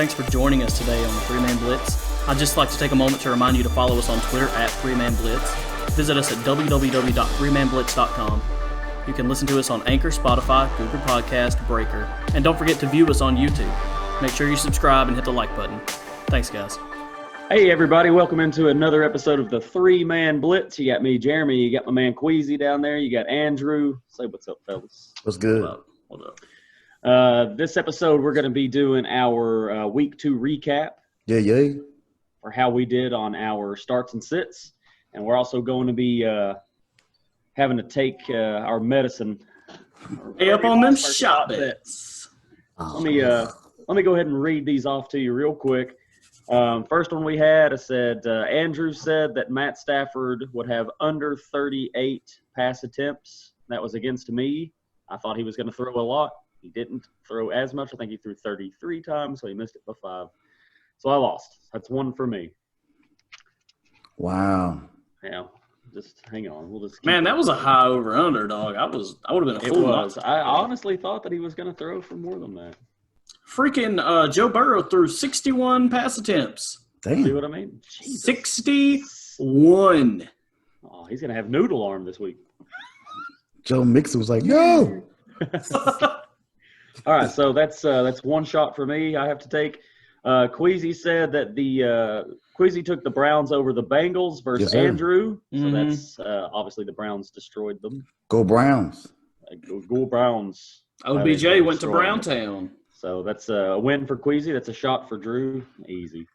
Thanks for joining us today on the Three-Man Blitz. I'd just like to take a moment to remind you to follow us on Twitter at Three-Man Blitz. Visit us at www.threemanblitz.com. You can listen to us on Anchor, Spotify, Google Podcast, Breaker. And don't forget to view us on YouTube. Make sure you subscribe and hit the like button. Thanks, guys. Hey, everybody. Welcome into another episode of the Three-Man Blitz. You got me, Jeremy. You got my man Queasy down there. You got Andrew. Say what's up, fellas. What's good? Hold up. This episode, we're going to be doing our Week 2 recap. Yeah. For how we did on our starts and sits. And we're also going to be having to take our medicine. Hey, up on them shot bets. Let me go ahead and read these off to you real quick. First one we had, I said, Andrew said that Matt Stafford would have under 38 pass attempts. That was against me. I thought he was going to throw a lot. He didn't throw as much. I think he threw 33 times, so he missed it by 5. So I lost. That's one for me. Wow. Yeah. Just hang on. We'll just Man, that was a high over-under, dog. I would have been a fool. It was. I honestly thought that he was going to throw for more than that. Freaking Joe Burrow threw 61 pass attempts. Damn. See what I mean? Jesus. 61. Oh, he's going to have noodle arm this week. Joe Mixon was like, no. All right, so that's one shot for me I have to take. Queasy said that Queasy took the Browns over the Bengals versus Andrew. So that's obviously the Browns destroyed them. Go Browns. Go Browns. OBJ went to Browntown. So that's a win for Queasy. That's a shot for Drew. Easy.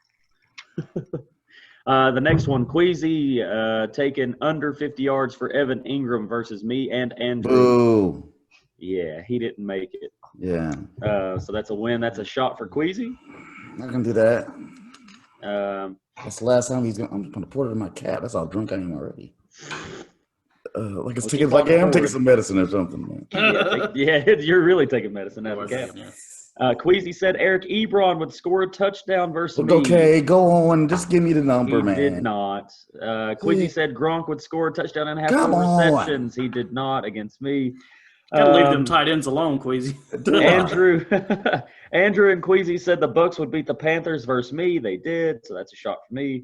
The next one, Queasy taking under 50 yards for Evan Ingram versus me and Andrew. Boo. Yeah, he didn't make it. Yeah. So that's a win. That's a shot for Queasy. Not going to do that. That's the last time I'm going to pour it in my cat. That's how drunk I am already. I'm taking some medicine or something, man. You're really taking medicine out of the cat. Queasy said Eric Ebron would score a touchdown versus me. Okay, go on. Just give me the number, man. He did not. Queasy said Gronk would score a touchdown and have 4 receptions. He did not against me. Gotta leave them tight ends alone, Queasy. Andrew and Queasy said the Bucks would beat the Panthers versus me. They did, so that's a shot for me.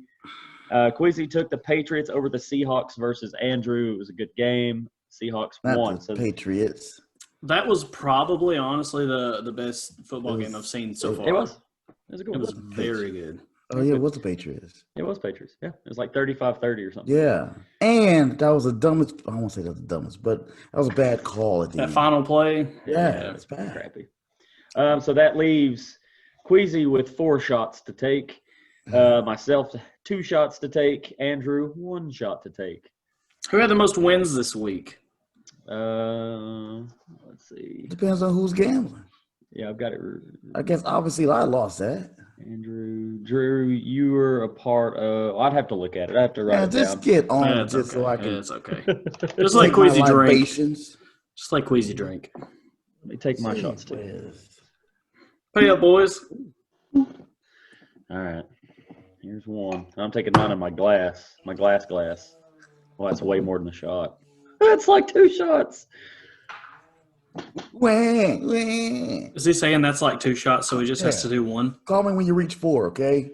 Queasy took the Patriots over the Seahawks versus Andrew. It was a good game. Seahawks won. So Patriots. That was probably, honestly, the best football game I've seen so far. It was. It was a good one. It was very good. Oh, yeah, it was the Patriots. It was Patriots, yeah. It was like 35-30 or something. Yeah. And that was the dumbest – I won't say that was the dumbest, but that was a bad call at the end. That final play? Yeah, it's bad. Crappy. So that leaves Queasy with 4 shots to take. Myself, 2 shots to take. Andrew, 1 shot to take. Who had the most wins this week? Let's see. Depends on who's gambling. Yeah, I've got it. I guess obviously I lost that. Andrew, Drew, you were a part of. I'd have to look at it. I have to write it down. Just get on it just so I can. Yeah, it's okay. Just like Queasy drink. Libations. Just like Queasy drink. Let me take my shots too. Pay up, boys. All right. Here's one. I'm taking mine in my glass. My glass. Well, that's way more than a shot. That's like 2 shots. Is he saying that's like 2 shots, so he just has to do 1? Call me when you reach 4, okay?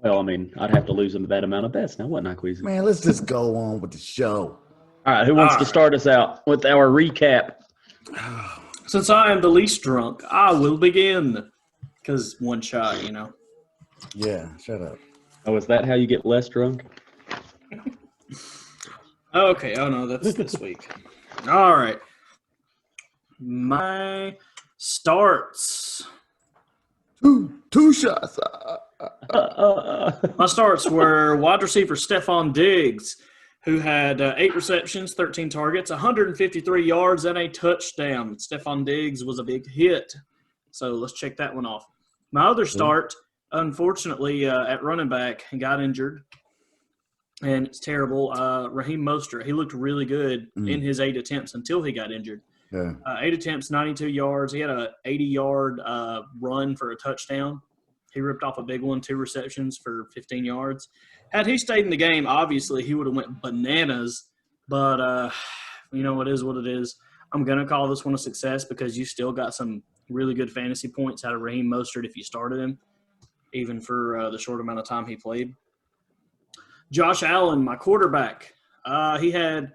Well, I mean, I'd have to lose him that amount of bets now, wouldn't I, Queasy? Man, let's just go on with the show. All right, who wants to start us out with our recap? Since I am the least drunk, I will begin. Because 1 shot, you know. Yeah, shut up. Oh, is that how you get less drunk? Okay, oh no, that's this week. All right. My starts. 2 shots. My starts were wide receiver Stephon Diggs, who had 8 receptions, 13 targets, 153 yards, and a touchdown. Stephon Diggs was a big hit. So let's check that one off. My other start, unfortunately, at running back, got injured. And it's terrible. Raheem Mostert, he looked really good in his 8 attempts until he got injured. Yeah. 8 attempts, 92 yards. He had a 80-yard run for a touchdown. He ripped off a big one, 2 receptions for 15 yards. Had he stayed in the game, obviously he would have went bananas. But, it is what it is. I'm going to call this one a success because you still got some really good fantasy points out of Raheem Mostert if you started him, even for the short amount of time he played. Josh Allen, my quarterback, he had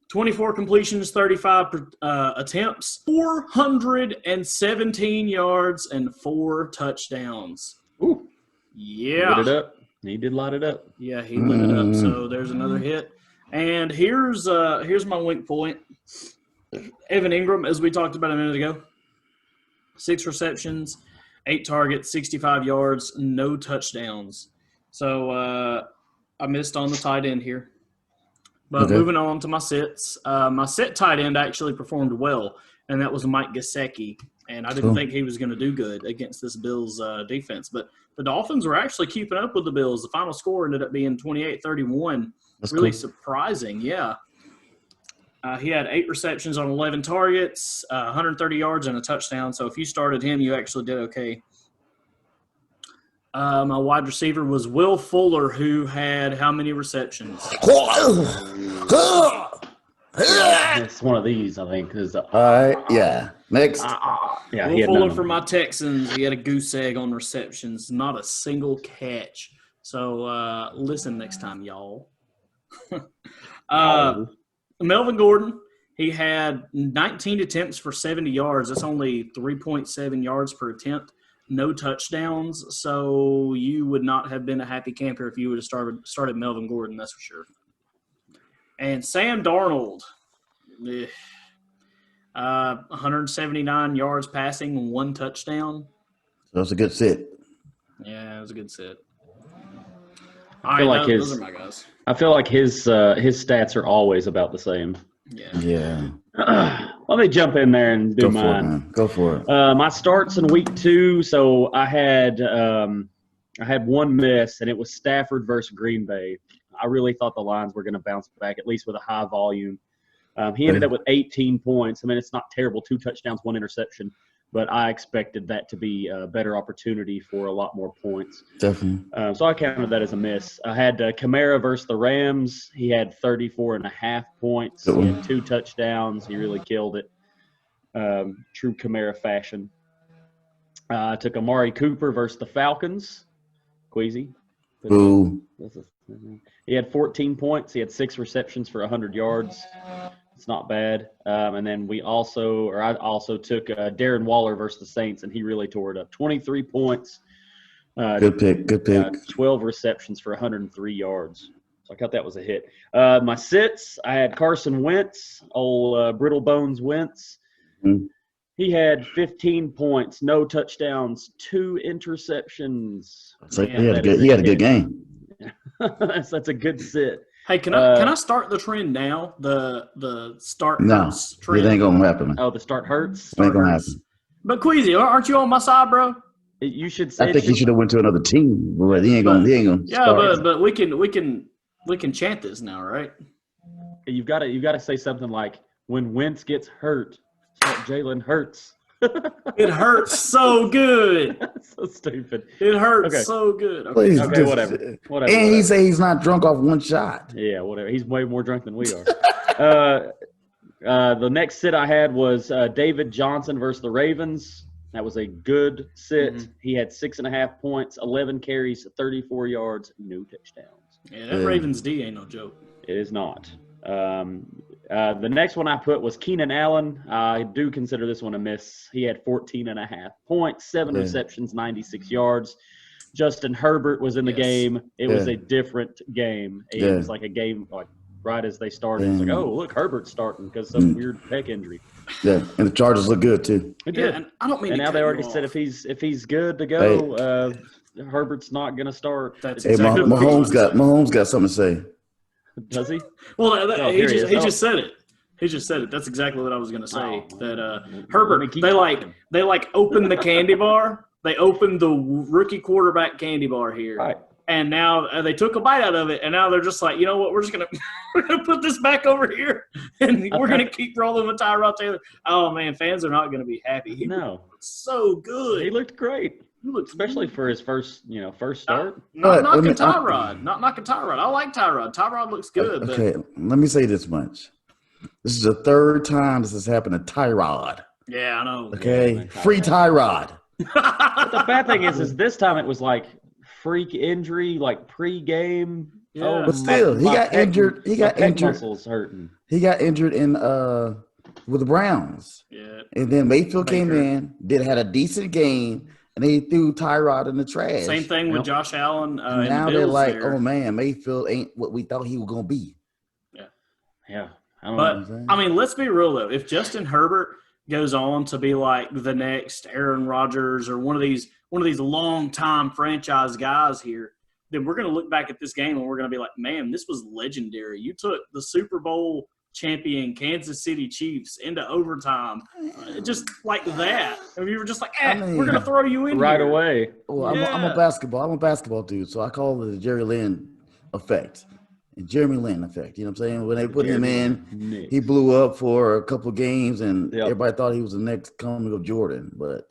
24 completions, 35 attempts, 417 yards, and 4 touchdowns. Ooh. Yeah. Lit it up. He did light it up. Yeah, he lit it up. So there's another hit. And here's my weak point. Evan Ingram, as we talked about a minute ago, 6 receptions, 8 targets, 65 yards, no touchdowns. So I missed on the tight end here. But moving on to my sits. My sit tight end actually performed well, and that was Mike Gesicki. And I didn't think he was going to do good against this Bills defense. But the Dolphins were actually keeping up with the Bills. The final score ended up being 28-31. That's really surprising, yeah. He had 8 receptions on 11 targets, 130 yards, and a touchdown. So if you started him, you actually did okay. My wide receiver was Will Fuller, who had how many receptions? It's one of these, I think. All right, yeah. Next. Yeah, Will Fuller for my Texans. He had a goose egg on receptions, not a single catch. So listen next time, y'all. Melvin Gordon, he had 19 attempts for 70 yards. That's only 3.7 yards per attempt. No touchdowns. So you would not have been a happy camper if you would have started Melvin Gordon, that's for sure. And Sam Darnold, 179 yards passing, 1 touchdown. That's a good sit. Yeah, it was a good sit. I feel like those are my guys. I feel like his stats are always about the same. Yeah. Let me jump in there and do mine. Go for it. My starts in week 2, so I had one miss, and it was Stafford versus Green Bay. I really thought the Lions were going to bounce back, at least with a high volume. He ended up with 18 points. I mean, it's not terrible, 2 touchdowns, 1 interception, but I expected that to be a better opportunity for a lot more points. Definitely. So I counted that as a miss. I had Kamara versus the Rams. He had 34.5 points. He had 2 touchdowns. He really killed it. True Kamara fashion. I took Amari Cooper versus the Falcons. Queasy. Boo. He had 14 points. He had 6 receptions for 100 yards. It's not bad. And then I also took Darren Waller versus the Saints, and he really tore it up. 23 points. Good pick. 12 receptions for 103 yards. So I thought that was a hit. My sits, I had Carson Wentz, old Brittle Bones Wentz. Mm-hmm. He had 15 points, no touchdowns, 2 interceptions. So he had a good game. That's a good sit. Hey, can I start the trend now? The start hurts trend. It ain't gonna happen. Oh, the start hurts. It ain't gonna happen. But Queasy, aren't you on my side, bro? You should say. I think he should have went to another team, but he ain't gonna. Yeah, start. but we can chant this now, right? You've got to say something like, "When Wentz gets hurt, Jalen hurts." It hurts so good. So stupid. It hurts so good. Please, okay, whatever. And he say he's not drunk off 1 shot. Yeah, whatever. He's way more drunk than we are. The next sit I had was David Johnson versus the Ravens. That was a good sit. Mm-hmm. He had 6.5 points, 11 carries, 34 yards, no touchdowns. Yeah, that Ravens D ain't no joke. It is not. The next one I put was Keenan Allen. I do consider this one a miss. He had 14.5 points, 7 receptions, 96 yards. Justin Herbert was in the game. It was a different game. It was like a game like right as they started. It's like, oh, look, Herbert's starting because some weird pec injury. Yeah, and the Chargers look good too. It did. And I don't mean. And now they already said if he's good to go, Herbert's not going to start. That's exactly Mahomes got something to say. Does he? Well, he just said it. He just said it. That's exactly what I was going to say. Herbert, they opened the candy bar. They opened the rookie quarterback candy bar here. Right. And now they took a bite out of it, and now they're just like, you know what? We're just gonna put this back over here, and we're gonna keep rolling with Tyrod Taylor. Oh man, fans are not gonna be happy. He looked so good. He looked great. He looked especially for his first start. Not knocking Tyrod. I like Tyrod. Tyrod looks good. Okay, let me say this much. This is the 3rd time this has happened to Tyrod. Yeah, I know. Okay, man, free Tyrod. But the bad thing is this time it was like freak injury, like pre-game. Yeah. Oh, But still, he got injured. He got my pec injured. muscles hurting. He got injured in with the Browns. Yeah. And then Mayfield came Baker. in, had a decent game, and they threw Tyrod in the trash. Same thing with Yep. Josh Allen And in now the they're Bills like, there. oh man, Mayfield ain't what we thought he was gonna be. Yeah, I don't But know. I mean, let's be real though. If Justin Herbert goes on to be like the next Aaron Rodgers or one of these long-time franchise guys here, then we're going to look back at this game and we're going to be like, man, this was legendary. You took the Super Bowl champion Kansas City Chiefs into overtime, just like that. And we were just like, we're going to throw you in Right here. away. Well, I'm a basketball dude, so I call it the Jerry Lynn effect. And Jeremy Lin effect, you know what I'm saying? When they put him in, he blew up for a couple of games, and everybody thought he was the next coming of Jordan. But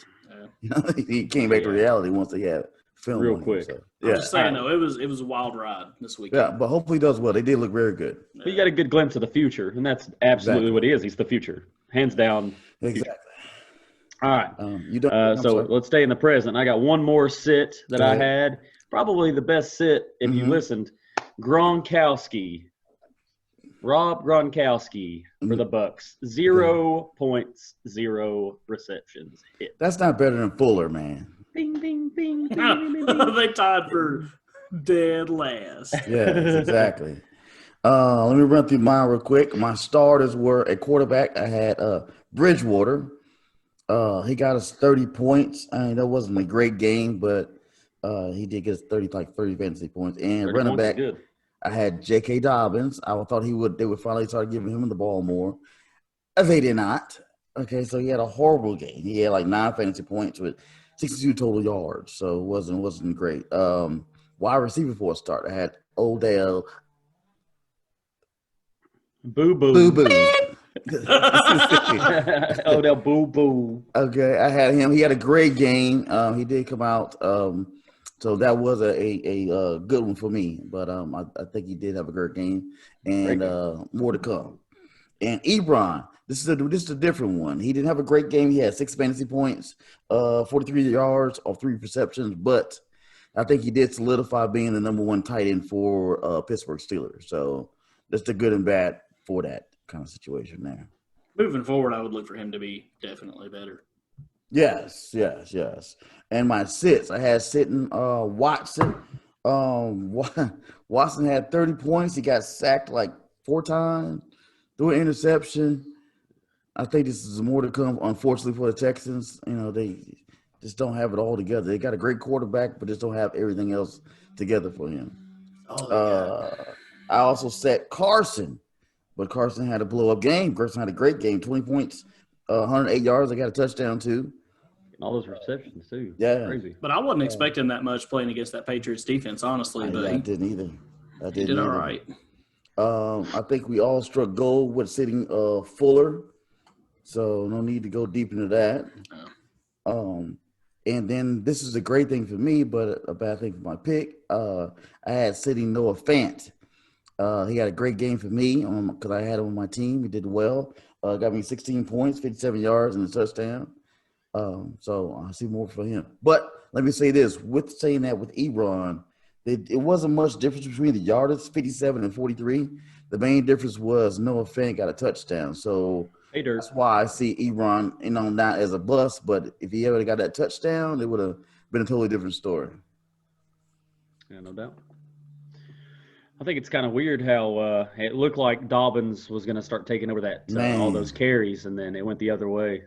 you know, he came back to reality once they had film real on quick. Him, so. I'm just saying, though, it was a wild ride this weekend. Yeah, but hopefully he does well. They did look very good. But you got a good glimpse of the future, and that's absolutely what he is. He's the future, hands down. Exactly. All right. You don't. So let's stay in the present. I got one more sit that I had. Probably the best sit if you listened. Gronkowski, Rob Gronkowski for the Bucks. 0 points, 0 receptions. Hit. That's not better than Fuller, man. Bing, bing, bing, bing, bing, bing, bing. They tied for dead last. Yes, exactly. Let me run through mine real quick. My starters were a quarterback. I had Bridgewater. He got us 30 points. I mean, that wasn't a great game, but he did get us 30 fantasy points. And running back, I had J.K. Dobbins. I thought they would finally start giving him the ball more. They did not. Okay, so he had a horrible game. He had like 9 fantasy points with 62 total yards, so it wasn't great. Wide receiver for a start, I had Odell. Boo-boo. Boo-boo. Odell boo-boo. Okay, I had him. He had a great game. He did come out. So that was a good one for me. But I think he did have a great game, and more to come. And Ebron, this is a different one. He didn't have a great game. He had 6 fantasy points, 43 yards off 3 receptions, but I think he did solidify being the number 1 tight end for Pittsburgh Steelers. So that's the good and bad for that kind of situation there. Moving forward, I would look for him to be definitely better. Yes. And my sits, I had sitting Watson. Watson had 30 points. He got sacked like 4 times, threw an interception. I think this is more to come, unfortunately, for the Texans. You know, they just don't have it all together. They got a great quarterback, but just don't have everything else together for him. I also set Carson, but Carson had a blow-up game. Carson had a great game, 20 points, 108 yards. They got a touchdown, too. And all those receptions, too. Yeah. Crazy. But I wasn't expecting that much playing against that Patriots defense, honestly. I didn't either. He did all right. I think we all struck gold with sitting Fuller, so no need to go deep into that. And then this is a great thing for me, but a bad thing for my pick. I had sitting Noah Fant. He had a great game for me because I had him on my team. He did well. Got me 16 points, 57 yards, and a touchdown. So I see more for him. But let me say this. With saying that with Ebron, it wasn't much difference between the yardage, 57 and 43. The main difference was Noah Fant got a touchdown. So that's why I see Ebron, not as a bust. But if he ever got that touchdown, it would have been a totally different story. Yeah, no doubt. I think it's kind of weird how it looked like Dobbins was going to start taking over that all those carries, and then it went the other way.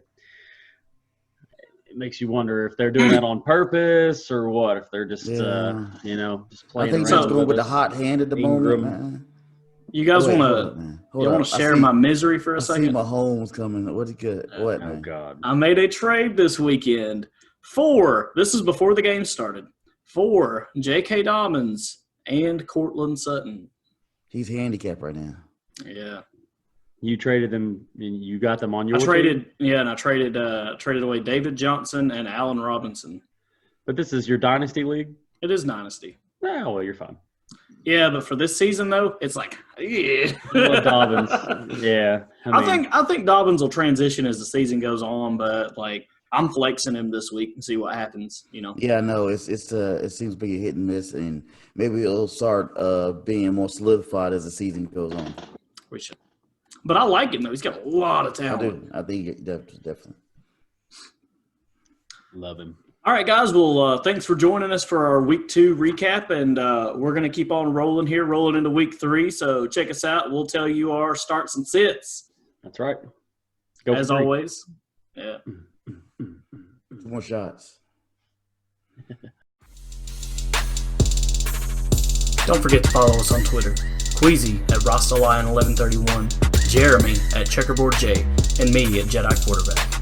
It makes you wonder if they're doing that on purpose or what. If they're just just playing. I think he's going with the hot hand at the moment, man. You guys want to share my misery for a second? I see Mahomes coming. What's good? What? Oh God! I made a trade this weekend for. This is before the game started. For J.K. Dobbins and Cortland Sutton. He's handicapped right now. Yeah. You traded them. You got them on your team? And I traded away David Johnson and Allen Robinson. But this is your dynasty league? It is dynasty. Oh, well, you're fine. Yeah, but for this season though, it's like, yeah. Well, Dobbins, yeah. I think Dobbins will transition as the season goes on, but like I'm flexing him this week and see what happens. Yeah, no, it seems to be a hit and miss, and maybe it'll start being more solidified as the season goes on. We should. But I like him though. He's got a lot of talent. I think definitely. Love him. All right, guys. Well, thanks for joining us for our Week 2 recap, and we're going to keep on rolling here, rolling into Week 3. So check us out. We'll tell you our starts and sits. That's right. Go as always. Yeah. 2 more shots. Don't forget to follow us on Twitter. Queasy at RastaLion1131, Jeremy at Checkerboard J, and me at Jedi Quarterback.